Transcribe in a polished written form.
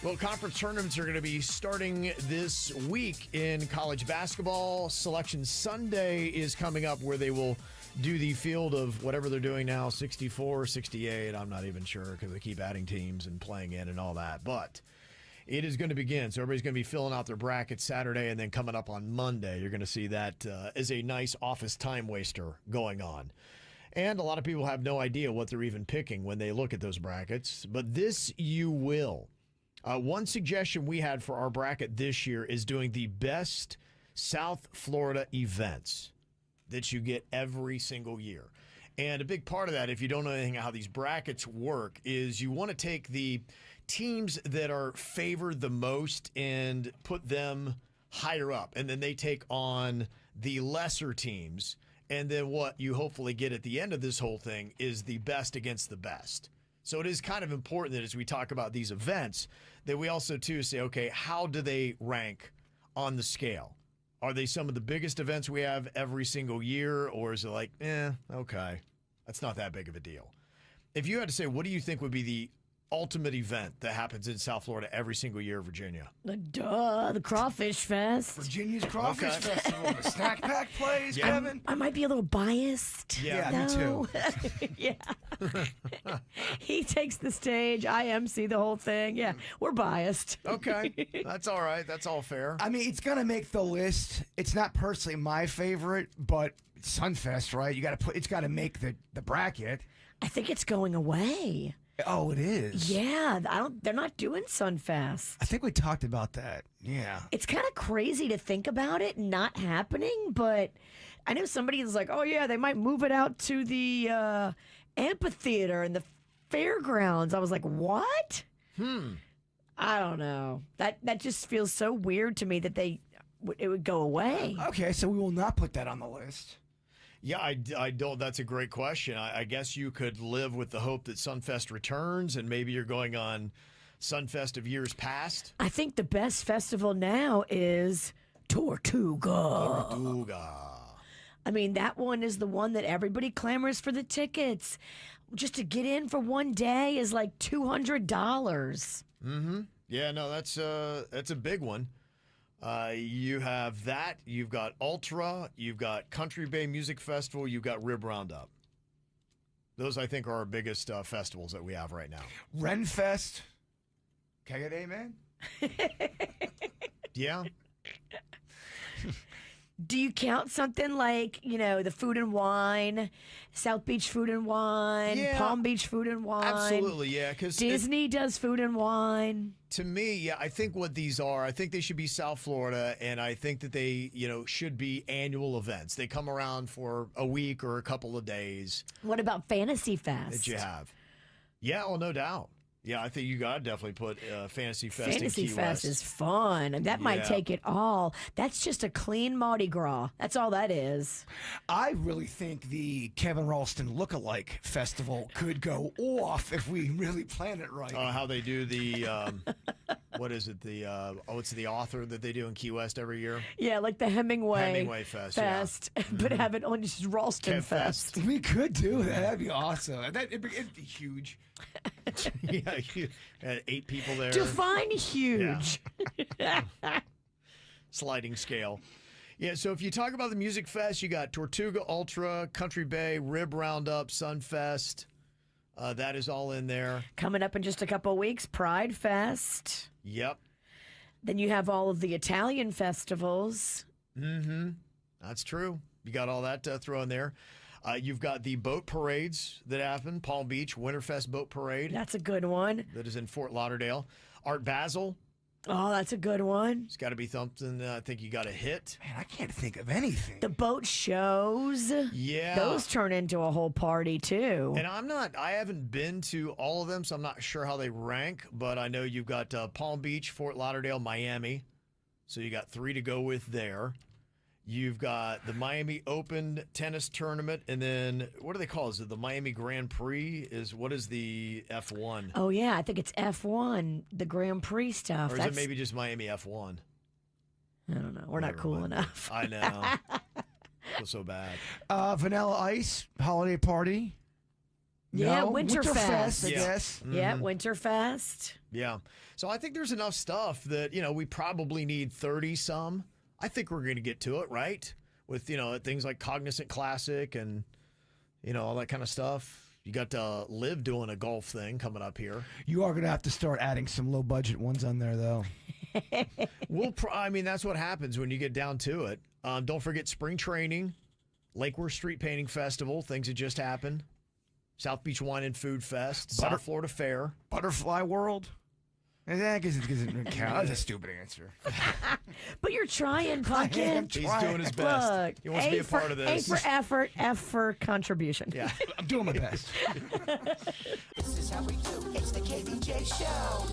Well, conference tournaments are going to be starting this week in college basketball. Selection Sunday is coming up where they will do the field of whatever they're doing now, 64, 68. I'm not even sure because they keep adding teams and playing in and all that. But it is going to begin. So everybody's going to be filling out their brackets Saturday, and then coming up on Monday, you're going to see that as a nice office time waster going on. And a lot of people have no idea what they're even picking when they look at those brackets. But this you will. One suggestion we had for our bracket this year is doing the best South Florida events that you get every single year. And a big part of that, if you don't know anything how these brackets work, is you want to take the teams that are favored the most and put them higher up. And then they take on the lesser teams. And then what you hopefully get at the end of this whole thing is the best against the best. So it is kind of important that as we talk about these events, that we also, too, say, okay, how do they rank on the scale? Are they some of the biggest events we have every single year, or is it like, okay, that's not that big of a deal? If you had to say, what do you think would be the ultimate event that happens in South Florida every single year, Virginia? The Crawfish Fest. Virginia's Crawfish Festival. The Snack Pack plays, Kevin. I might be a little biased. Yeah, me though. too. Yeah. He takes the stage. I MC the whole thing. Yeah, we're biased. Okay, that's all right. That's all fair. I mean, it's gonna make the list. It's not personally my favorite, but Sunfest, right? It's got to make the bracket. I think it's going away. Oh, it is. Yeah, they're not doing Sunfest. I think we talked about that. Yeah. It's kind of crazy to think about it not happening, but I know somebody is like, oh yeah, they might move it out to the amphitheater and the fairgrounds. I was like, what? I don't know. That just feels so weird to me that it would go away. Okay, so we will not put that on the list. Yeah, I don't. That's a great question. I guess you could live with the hope that Sunfest returns, and maybe you're going on Sunfest of years past. I think the best festival now is Tortuga. Tortuga. I mean, that one is the one that everybody clamors for the tickets. Just to get in for one day is like $200. Mm-hmm. Yeah, no, that's a big one. You have that. You've got Ultra. You've got Country Bay Music Festival. You've got Rib Roundup. Those, I think, are our biggest festivals that we have right now. Renfest. Can I get amen? Yeah. Do you count something like, the Food and Wine, South Beach Food and Wine, Yeah. Palm Beach Food and Wine? Absolutely, yeah. Because Disney does Food and Wine. to me, yeah, I think what these are, I think they should be South Florida, and I think that they, should be annual events. They come around for a week or a couple of days What about Fantasy Fest? that you have. Yeah, well, no doubt. Yeah, I think you got to definitely put Fantasy Fest Fantasy in Key Fest West. is fun, and that might Yeah. take it all. That's just a clean Mardi Gras. That's all that is. I really think the Kevin Ralston Lookalike Festival could go off if we really plan it right. How they do the, what is it? It's the author that they do in Key West every year. Yeah, like the Hemingway Fest, yeah. but have it on just Ralston Kev Fest. Fest. We could do that. That'd be awesome. It'd be huge. Yeah, you had 8 people there. Define huge. Sliding scale. Yeah, so if you talk about the Music Fest, you got Tortuga Ultra, Country Bay, Rib Roundup, Sunfest. That is all in there. Coming up in just a couple of weeks, Pride Fest. Yep. Then you have all of the Italian festivals. Mm-hmm. That's true. You got all that thrown in there. You've got the boat parades that happen. Palm Beach Winterfest Boat Parade. That's a good one. That is in Fort Lauderdale. Art Basel. Oh, that's a good one. It's got to be something I think you got to hit. Man, I can't think of anything. The boat shows. Yeah. Those turn into a whole party, too. And I haven't been to all of them, so I'm not sure how they rank, but I know you've got Palm Beach, Fort Lauderdale, Miami. So you got 3 to go with there. You've got the Miami Open tennis tournament, and then what do they call it? Is it the Miami Grand Prix? What is the F1? Oh, yeah, I think it's F1, the Grand Prix stuff. Or is it maybe just Miami F1? I don't know. We're not Whatever, cool but- enough. I know. Feel so bad. Vanilla Ice holiday party. Yeah, No? Winterfest. I Yeah. guess. Yeah, Winterfest. Yeah. So I think there's enough stuff that, we probably need 30 some. I think we're going to get to it, right? With, things like Cognizant Classic and, all that kind of stuff. You got Liv doing a golf thing coming up here. You are going to have to start adding some low budget ones on there, though. That's what happens when you get down to it. Don't forget spring training, Lake Worth Street Painting Festival, things that just happened. South Beach Wine and Food Fest, South Florida Fair. Butterfly World? I guess it doesn't count. That's a stupid answer. But you're trying, Pumpkin. He's doing his best. Look, He wants to be a part of this. A for effort, F for contribution. Yeah. I'm doing my best. This is how we do. It's the KVJ Show.